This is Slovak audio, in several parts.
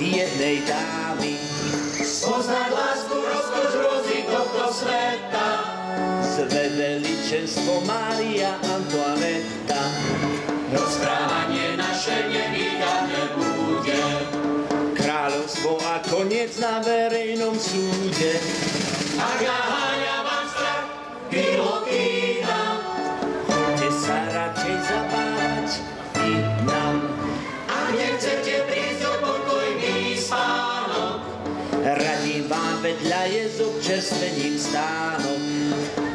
jednej dámy. Spoznať lásku, rozkoš hrôzy tohto sveta. Zve veličenstvo Mária Antoaneta. Rozprávanie naše nevydané bude. Kráľovstvo a koniec na verejnom súde. Ak naháňa vám strach, pilotýna, Choďte sa radšej zabávať i nám. ak nechcete prísť o pokojný spánok, Radím vám vedľa je s občerstvením stánok.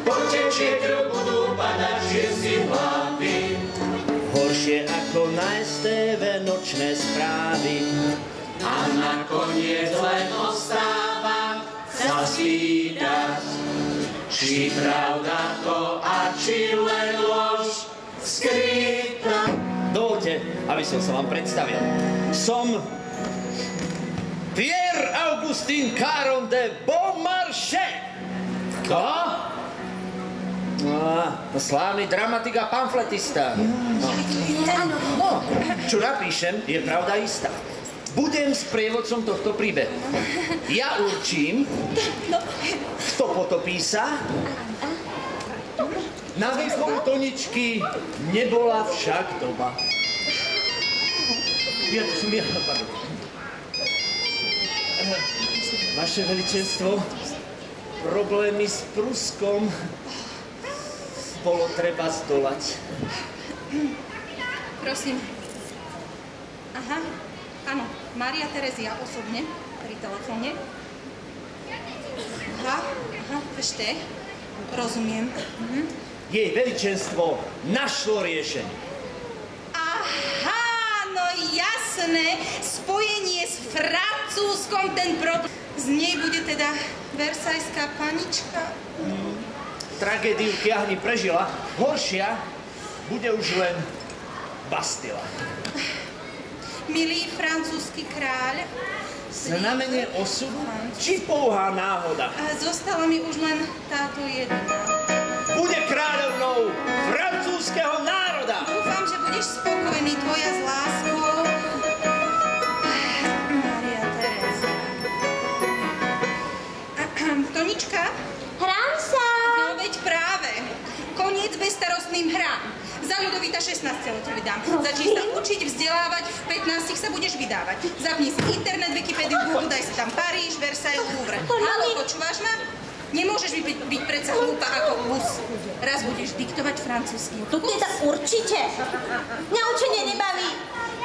potečie krv budú padať všetci hlavy. Horšie ako na STV nočné správy. A nakoniec len ostáva sa spýtať, či pravda to a či len lož skrytá. Dovoľte, aby som sa vám predstavil. Som Pierre Augustin Caron de Beaumarchais. Kto? Slávny dramatik a pamfletista. No, čo napíšem, je pravda istá. Budem sprievodcom tohto príbehu. Ja určím, kto potopí sa. Na výchovu Toničky nebola však doba. Ja to som ja, pardon. Vaše veličenstvo, problémy s Pruskom bolo treba zdolať. Prosím. Aha, áno, Mária Terezia osobne pri telefóne. Aha, ešte. Rozumiem. Jej veličenstvo našlo riešenie. Aha, no jasné, spojenie s Francúzskom, ten problém. Z nej bude teda versajská panička. Tragédiu Kiahni prežila. Horšia bude už len Bastila. Milý francúzsky kráľ. Znamenie osudu či pouhá náhoda? Zostala mi už len táto jedna. Bude kráľovnou francúzskeho národa! Dúfam, že budeš spokojný, tvoja s láskou. Mária Terezia. Tonička? Hrám sa! No veď práve. Koniec bezstarostným hrám. Za Ľudovíta 16 ti dám. Začni sa učiť, vzdelávať, v 15 sa budeš vydávať. Zapni si internet, Wikipédiu, Google, daj si tam Paríž, Versailles, Louvre. Haló, počúvaš ma? Nemôžeš byť predsa hlúpa ako hus. Raz budeš diktovať francúzsky. To teda určite. Mňa učenie nebaví.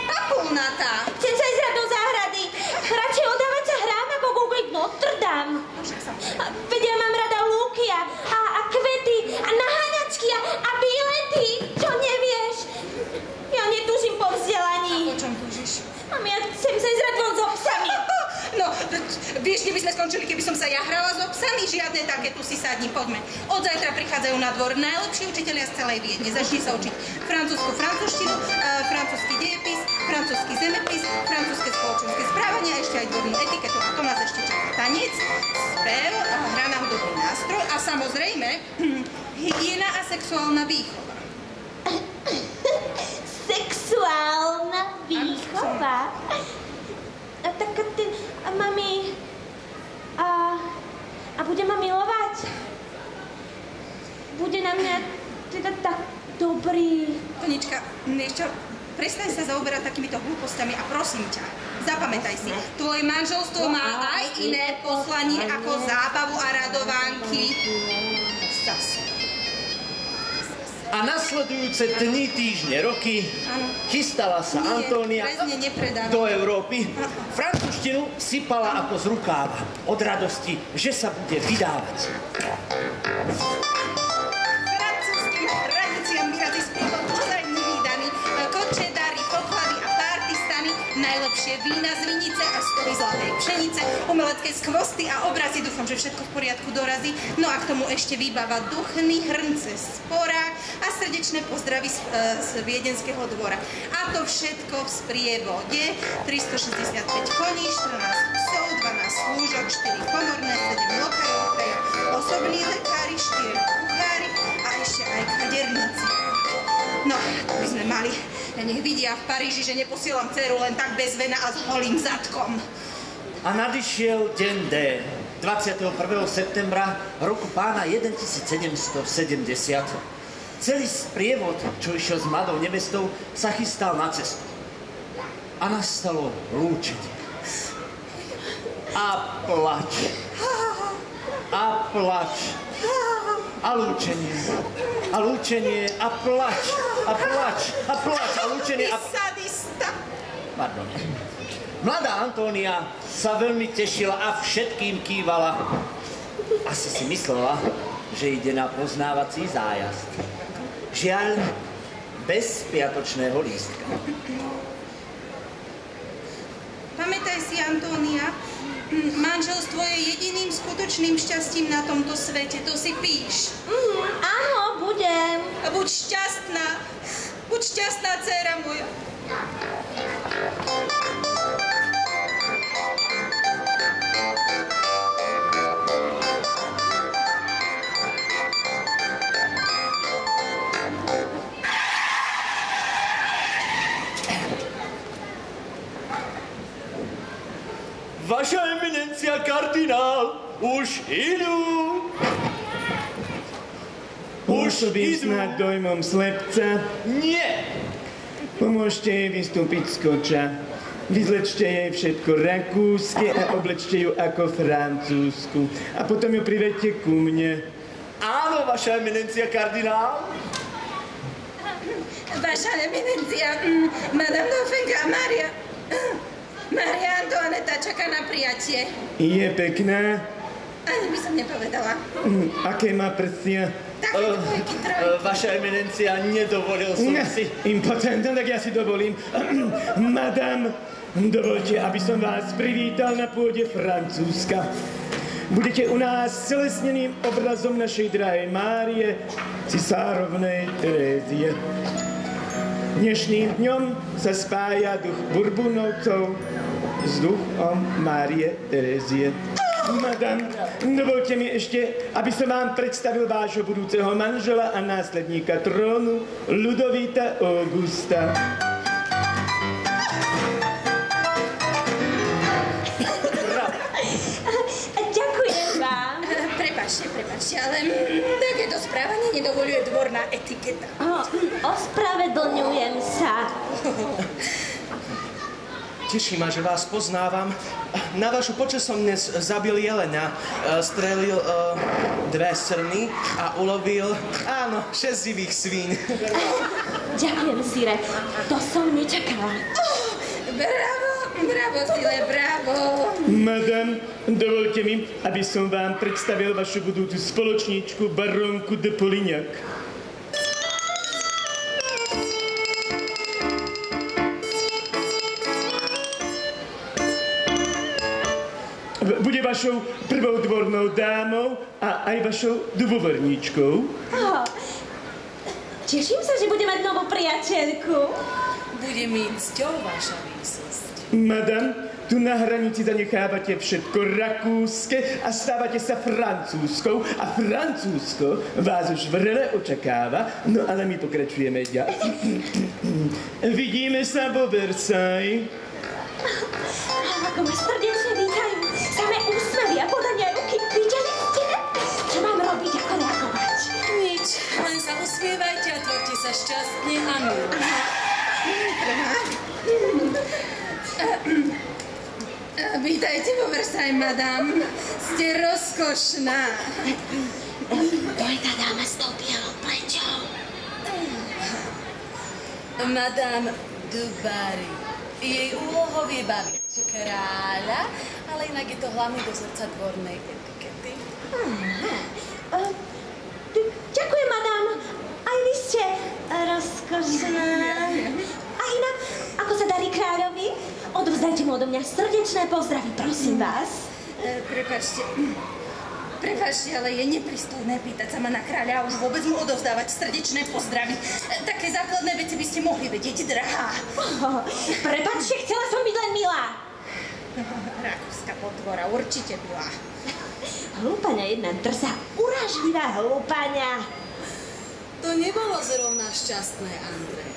Papulnatá. Chcem sa ísť do záhrady. Radšej odávať sa hrám ako googliť Notre Dame. Veď ja mám rada lúky a kvety a naháňačky a výlety. Čo nevieš? Ja netužím po vzdelaní. O čom tužíš? Mám ja chcem sa ísť von s obsami. No, vieš, kde by sme skončili, keby som sa ja hrala s obsami? Žiadne také, tu si sadni, poďme. Od zajtra prichádzajú na dvor najlepší učitelia z celej Viedne. Začni sa učiť francúzsku francúzštinu, francúzsky dejepis, francúzsky zemepis, francúzske spoločenské správanie a ešte aj dvornú etiketu. A to nás ešte čaká tanec, spev, hra na hudobný nástroj a samozrejme hygiena a sexuálna výchova. Sexuálna výchova? Tak ty, mami, a bude ma milovať? Bude na mňa teda tak dobrý. Tonička, vieš čo, prestaň sa zaoberať takýmito hlúpostiami a prosím ťa, zapamätaj si, tvoje manželstvo má aj iné poslanie ako zábavu a radovánky. Zas. A nasledujúce dni, týždne, roky chystala sa Antónia do Európy. Francúzštinu sypala ako z rukáva od radosti, že sa bude vydávať. Francúzským tradíciám vyrazí spieval ozaj nevídaný. Kočedary, poklady a partistany, najlepšie vína z vinice a stoly zlatej pšenice, umelecké skvosty a obrazy. Dúfam, že všetko v poriadku dorazí. No a k tomu ešte výbava duchný hrnce sporák a srdečné pozdravy z Viedenského dvora. A to všetko v sprievode 365 koní, 14 psov, 12 slúžok, 4 komorné, 7 lokajov, osobní lekári, 4 kuchári a ešte aj kaderníci. No, to by sme mali Nech vidia v Paríži, že neposielam dceru len tak bez vena a s holým zadkom. A nadišiel deň D, 21. septembra roku pána 1770. Celý sprievod, čo išiel s mladou nevestou, sa chystal na cestu. A nastalo lúčenie. A plač. A plač. A lúčenie. A lúčenie. A plač. A plač. A plač. A lúčenie. A... Sadista. Pardon. Mladá Antónia sa veľmi tešila a všetkým kývala. Asi si myslela, že ide na poznávací zájazd. Žiaľ, bez spiatočného lístka. Pamätaj si, Antónia, manželstvo je jediným skutočným šťastím na tomto svete. To si píš. Áno, budem. A buď šťastná. Buď šťastná, dcéra moja. Vaša eminencia, kardinál, už idú. Pôsobím snad dojmom slepca. Nie. Pomôžte jej vystúpiť z koča. Vyzlečte jej všetko rakúske a oblečte ju ako francúzsku. A potom ju privedte ku mne. Áno, vaša eminencia, kardinál. Vaša eminencia, madame Dauphinka Mária. Mária Antoaneta čaká na prijatie. Je pekná? Ani by som nepovedala. Aké má prsia? Také dvojky, trojky. Vaša eminencia, nedovolil som si. Impotentom, tak ja si dovolím. Madame, dovolte, aby som vás privítal na pôde Francúzska. Budete u nás stelesneným obrazom našej drahej Márie, cisárovnej Terézie. Dnešným dňom sa spája duch Bourbonovcov s duchom Márie Terézie. Madame, dovolte mi ešte, aby som vám predstavil vášho budúceho manžela a následníka trónu, Ludovíta Augusta. Ďakujem vám. Prepáčte, ale takéto správanie nedovoľuje dvorná etiketa. Ospravedlňujem sa. Teší ma, že vás poznávam. Na vašu počesť som dnes zabil jelena, strelil 2 srny a ulovil, 6 živých svín. Ďakujem, Sire. To som nečakala. Bravo, Sile, bravo. Madame, dovolte mi, aby som vám predstavil vašu budúcu spoločníčku, barónku de Polignac. Bude vašou prvou dvornou dámou a aj vašou dôverníčkou. Teším sa, že bude mať novú priateľku. Bude mi cťou, vaša výsosť. Madame, tu na hranici zanechávate všetko rakúske a stávate sa francúzskou a Francúzsko vás už vrele očakáva, no ale my pokračujeme ďalej. Vidíme sa vo Versailles. Ako ma srdečne vítajú. Samé úsmevy a podania ruky. Videli ste? Čo mám robiť, ako reagovať? Nič, len sa usmievajte a tvorte sa šťastne a milé. Vítajte vo Versailles, madame. Ste rozkošná. To je tá dáma s tou bielou plečou. Madame du Barry. Jej úlohou je baviť kráľa, ale inak je to hlavný dozorca dvornej etikety. Ďakujem, madam. Aj vy ste rozkošná. A inak, ako sa darí kráľovi? Odovzdajte mu odo mňa srdečné pozdravy, prosím vás. Prepáčte, ale je nepristojné pýtať sa ma na kráľa a už vôbec mu odovzdávať srdečné pozdravy. Také základné veci by ste mohli vedieť, drahá. Prepáčte, chcela som byť len milá. Rakúska potvora, určite byla. Hlúpaňa jedna drzá, urážlivá hlúpaňa. To nebolo zrovna šťastné, Andrej.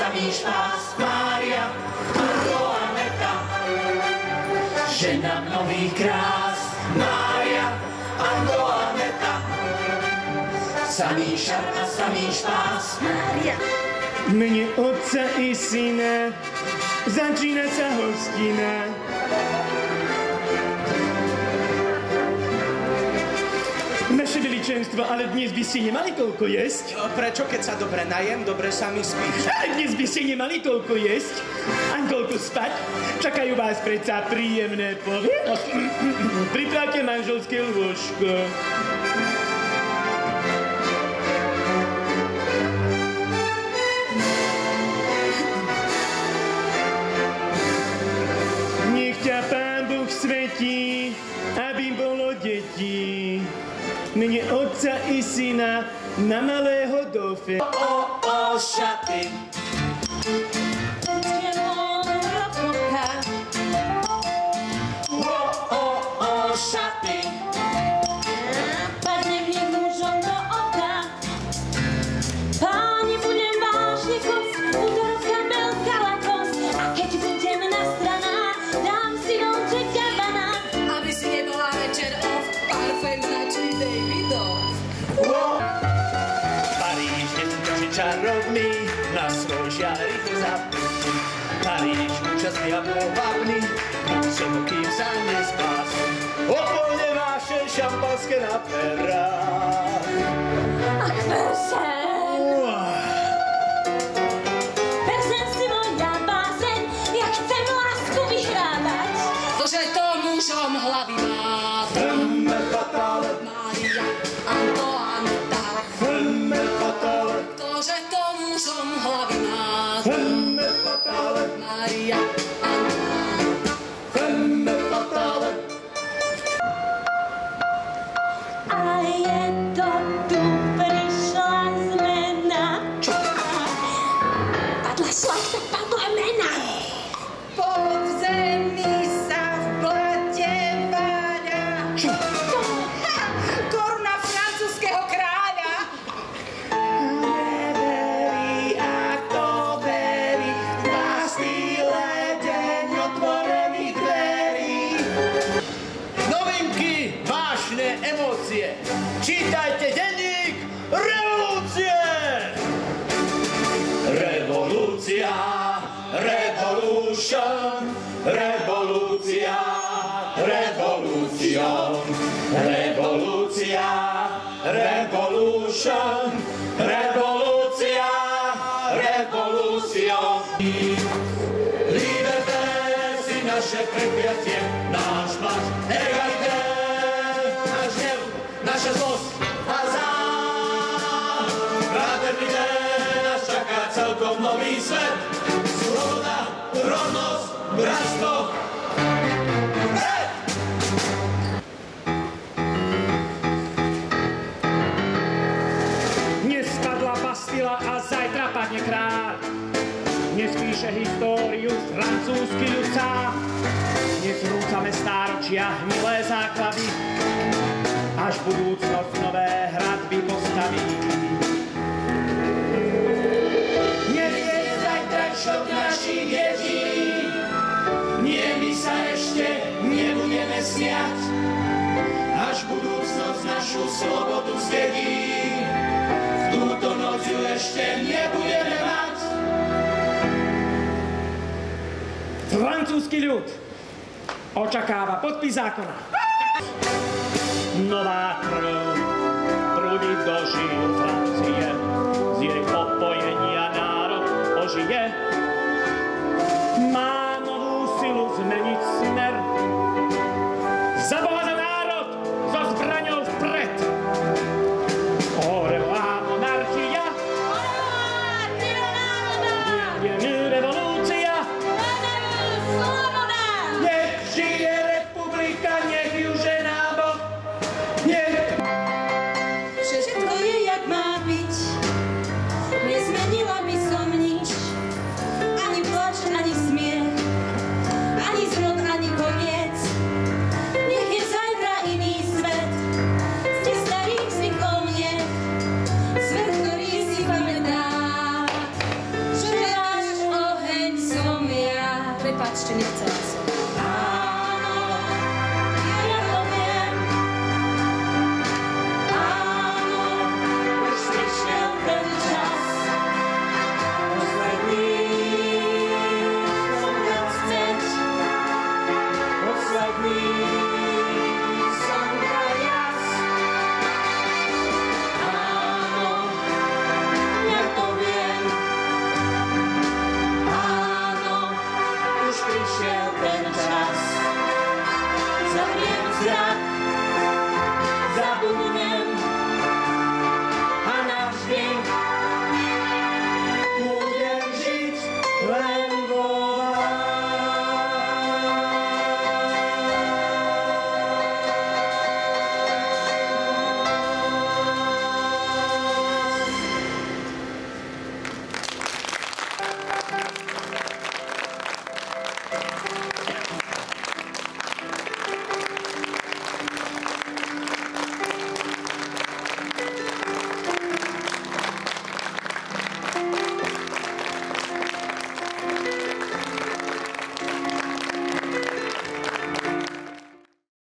samý špás. Mária, Antoaneta, žena mnohých krás. Mária, Antoaneta, samý šarm a samý špás. Mária. V mene Otca i Syna začína sa hostina. Naše veličenstvo, ale dnes by ste nemali toľko jesť. Prečo, keď sa dobre najem, dobre sa mi spí? Ale dnes by ste nemali toľko jesť, ani toľko spať. Čakajú vás predsa príjemné povinnosti. Pripravte manželské lôžko. Nech ťa Pán Boh svetí, aby bolo detí. Mene Otca i Syna na malého dofe. Šaty. Šaty. Padne v nich mužom do oka. Páne, budem vážne kos, útorovka veľká lakos. A keď budem na stranách, dám si noček ďabana. Aby si nebola večer off, parfém značný Davidov. Paríž je skutočne čarovný, na svoj žiar rýchlo zapnutý. Paríž účastný a pohlavný, som kým sa nespásí. Opolne vaše šampanské na perách. Ach, Persen. Persen si moja bázeň, ja chcem lásku vyhrávať. Že to mužom hlavy má. Femme fatale, Mária, Antoaneta. femme fatale, To, že to mužom hlavy má. femme fatale, Mária, Antoaneta. femme fatale. A je to tu prišla zmena. Padla šlachta, padla mena. Pod zemi sa v blate váľa. Koruna francúzskeho kráľa. Neverí, ako verí, Bastille deň otvorených dverí. Novinky, vášne emócie. Čítajte denník Revolúcie! Revolúcia, revolution, revolúcia, revolution, revolúcia, revolution, revolúcia, revolution. Liberté si naše prekliatie, náš plač, egalité, náš hnev, naša zlosť a zár. Fraternité nás čaká celkom nový svet, sloboda, rovnosť, bratstvo. Vpred! Dnes padla Bastila a zajtra padne kráľ. Dnes píše históriu francúzsky ľudca. Dnes rúcame stáročia hnilé základy, až budúcnosť nové hradby postaví. Nech je zajtrajšok našich detí, nie my sa ešte nebudeme smiať, až budúcnosť našu slobodu zdedí. V túto noc ju ešte nebudeme mať. Francúzsky ľud očakáva podpis zákona. Nová krv prúdi do žil Francie, z jej popojenia národ ožije. Má novú silu zmeniť smer. Za Boha, za národ, so zbraňou vpred. Orevolá monarchia, revolúcia. Nech žije republika, nech ju žená Boh. Nech Všetko je, jak má byť. Nezmenila by som nič. Prepáčte, nechcela som. Áno, ja to viem. Áno, už prišiel ten čas. Posledný som ťa chcieť. Posledný som ťa jas. Áno, ja to viem. Áno, už prišiel ten čas. Zavriem zrak.